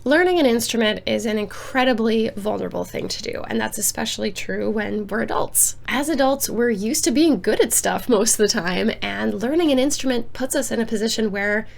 Learning an instrument is an incredibly vulnerable thing to do, and that's especially true when we're adults. As adults, we're used to being good at stuff most of the time, and learning an instrument puts us in a position where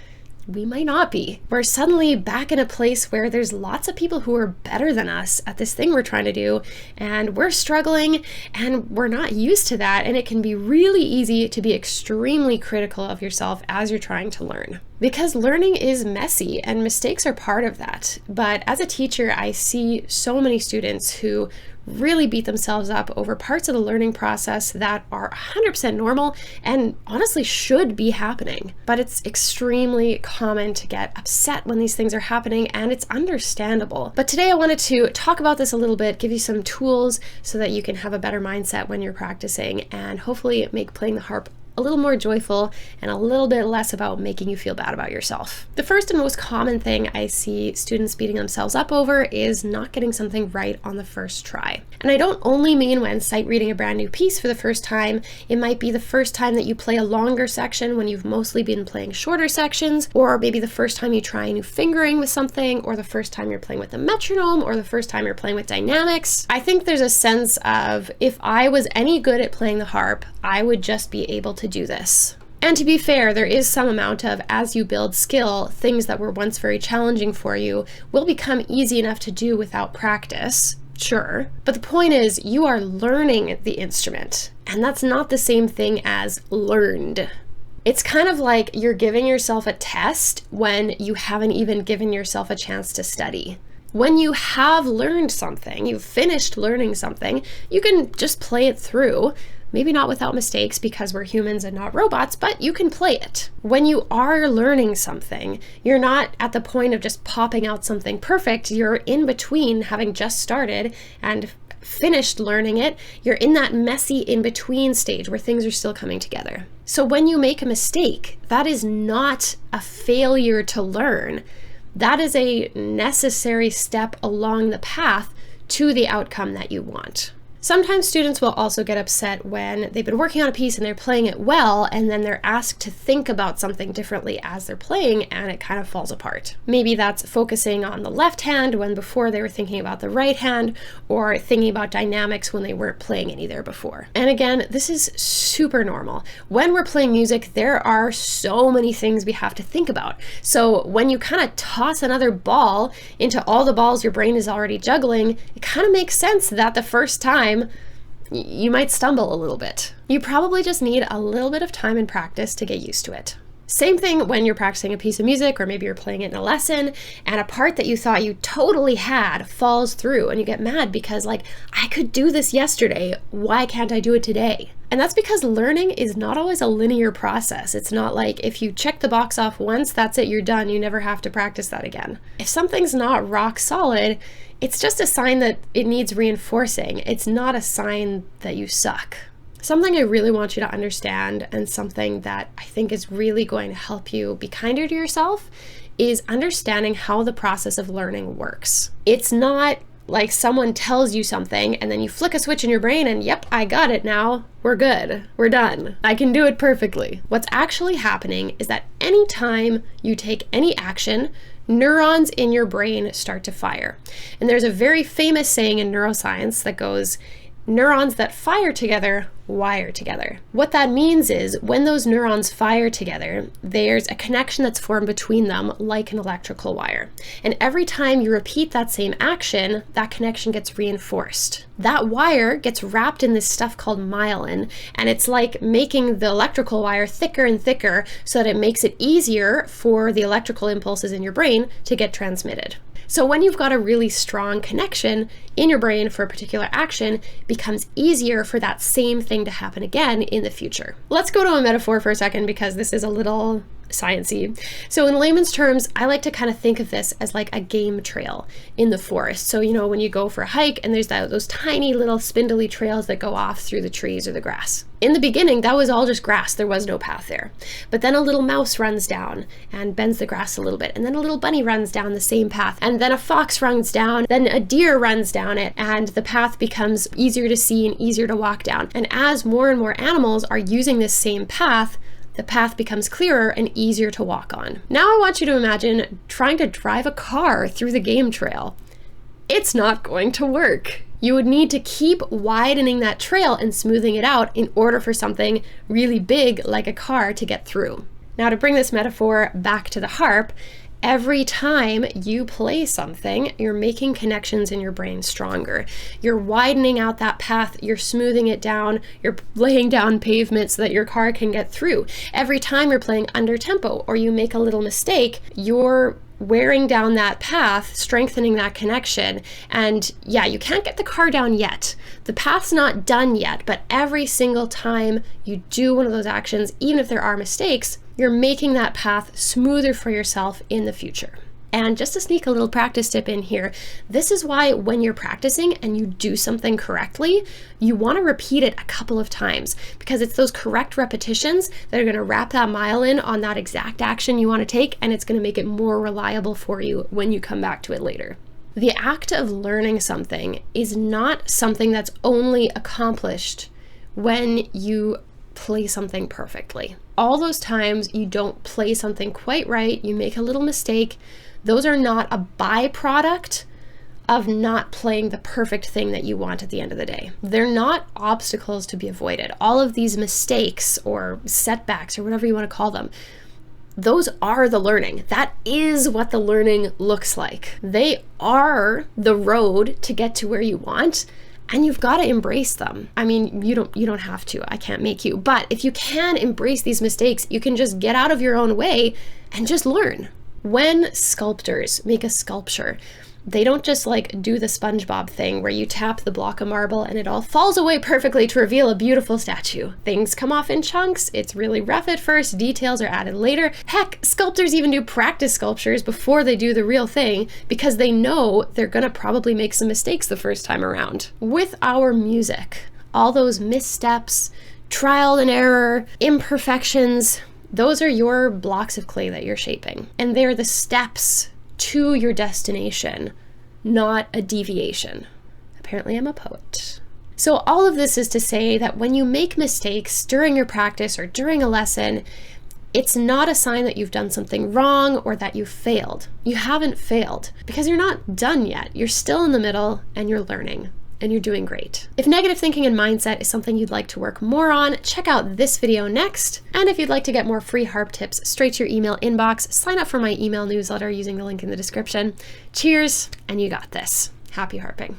we might not be. We're suddenly back in a place where there's lots of people who are better than us at this thing we're trying to do, and we're struggling, and we're not used to that, and it can be really easy to be extremely critical of yourself as you're trying to learn. Because learning is messy, and mistakes are part of that. But as a teacher, I see so many students who really beat themselves up over parts of the learning process that are 100% normal and honestly should be happening. But it's extremely common to get upset when these things are happening, and it's understandable. But today I wanted to talk about this a little bit, give you some tools so that you can have a better mindset when you're practicing, and hopefully make playing the harp a little more joyful and a little bit less about making you feel bad about yourself. The first and most common thing I see students beating themselves up over is not getting something right on the first try. And I don't only mean when sight reading a brand new piece for the first time. It might be the first time that you play a longer section when you've mostly been playing shorter sections, or maybe the first time you try a new fingering with something, or the first time you're playing with a metronome, or the first time you're playing with dynamics. I think there's a sense of, if I was any good at playing the harp, I would just be able to do this. And to be fair, there is some amount of, as you build skill, things that were once very challenging for you will become easy enough to do without practice. Sure. But the point is, you are learning the instrument, and that's not the same thing as learned. It's kind of like you're giving yourself a test when you haven't even given yourself a chance to study. When you have learned something, you've finished learning something, you can just play it through. Maybe not without mistakes because we're humans and not robots, but you can play it. When you are learning something, you're not at the point of just popping out something perfect. You're in between having just started and finished learning it. You're in that messy in-between stage where things are still coming together. So when you make a mistake, that is not a failure to learn. That is a necessary step along the path to the outcome that you want. Sometimes students will also get upset when they've been working on a piece and they're playing it well, and then they're asked to think about something differently as they're playing, and it kind of falls apart. Maybe that's focusing on the left hand when before they were thinking about the right hand, or thinking about dynamics when they weren't playing any there before. And again, this is super normal. When we're playing music, there are so many things we have to think about. So when you kind of toss another ball into all the balls your brain is already juggling, it kind of makes sense that the first time you might stumble a little bit. You probably just need a little bit of time and practice to get used to it. Same thing when you're practicing a piece of music, or maybe you're playing it in a lesson and a part that you thought you totally had falls through, and you get mad because, like, I could do this yesterday, why can't I do it today? And that's because learning is not always a linear process. It's not like if you check the box off once, that's it, you're done, you never have to practice that again. If something's not rock solid, it's just a sign that it needs reinforcing. It's not a sign that you suck. Something I really want you to understand, and something that I think is really going to help you be kinder to yourself, is understanding how the process of learning works. It's not like someone tells you something and then you flick a switch in your brain and, yep, I got it now. We're good. We're done. I can do it perfectly. What's actually happening is that anytime you take any action, neurons in your brain start to fire. And there's a very famous saying in neuroscience that goes, neurons that fire together wire together. What that means is when those neurons fire together, there's a connection that's formed between them like an electrical wire. And every time you repeat that same action, that connection gets reinforced. That wire gets wrapped in this stuff called myelin, and it's like making the electrical wire thicker and thicker so that it makes it easier for the electrical impulses in your brain to get transmitted. So when you've got a really strong connection in your brain for a particular action, it becomes easier for that same thing to happen again in the future. Let's go to a metaphor for a second, because this is a little sciencey. So in layman's terms, I like to kind of think of this as like a game trail in the forest. So, you know, when you go for a hike and there's those tiny little spindly trails that go off through the trees or the grass. In the beginning, that was all just grass. There was no path there. But then a little mouse runs down and bends the grass a little bit. And then a little bunny runs down the same path. And then a fox runs down. Then a deer runs down it. And the path becomes easier to see and easier to walk down. And as more and more animals are using this same path, the path becomes clearer and easier to walk on. Now I want you to imagine trying to drive a car through the game trail. It's not going to work. You would need to keep widening that trail and smoothing it out in order for something really big like a car to get through. Now, to bring this metaphor back to the harp, every time you play something, you're making connections in your brain stronger. You're widening out that path, you're smoothing it down, you're laying down pavement so that your car can get through. Every time you're playing under tempo or you make a little mistake, you're wearing down that path, strengthening that connection. And yeah, you can't get the car down yet. The path's not done yet, but every single time you do one of those actions, even if there are mistakes, you're making that path smoother for yourself in the future. And just to sneak a little practice tip in here, this is why when you're practicing and you do something correctly, you want to repeat it a couple of times, because it's those correct repetitions that are going to wrap that mile in on that exact action you want to take, and it's going to make it more reliable for you when you come back to it later. The act of learning something is not something that's only accomplished when you play something perfectly. All those times you don't play something quite right, you make a little mistake, those are not a byproduct of not playing the perfect thing that you want at the end of the day. They're not obstacles to be avoided. All of these mistakes or setbacks or whatever you want to call them, those are the learning. That is what the learning looks like. They are the road to get to where you want, and you've got to embrace them. I mean, you don't have to. I can't make you. But if you can embrace these mistakes, you can just get out of your own way and just learn. When sculptors make a sculpture, they don't just like do the SpongeBob thing where you tap the block of marble and it all falls away perfectly to reveal a beautiful statue. Things come off in chunks, it's really rough at first, details are added later. Heck, sculptors even do practice sculptures before they do the real thing because they know they're gonna probably make some mistakes the first time around. With our music, all those missteps, trial and error, imperfections, those are your blocks of clay that you're shaping. And they're the steps to your destination, not a deviation. Apparently I'm a poet. So all of this is to say that when you make mistakes during your practice or during a lesson, it's not a sign that you've done something wrong or that you failed. You haven't failed because you're not done yet. You're still in the middle and you're learning. And you're doing great. If negative thinking and mindset is something you'd like to work more on, check out this video next. And if you'd like to get more free harp tips straight to your email inbox, sign up for my email newsletter using the link in the description. Cheers, and you got this. Happy harping.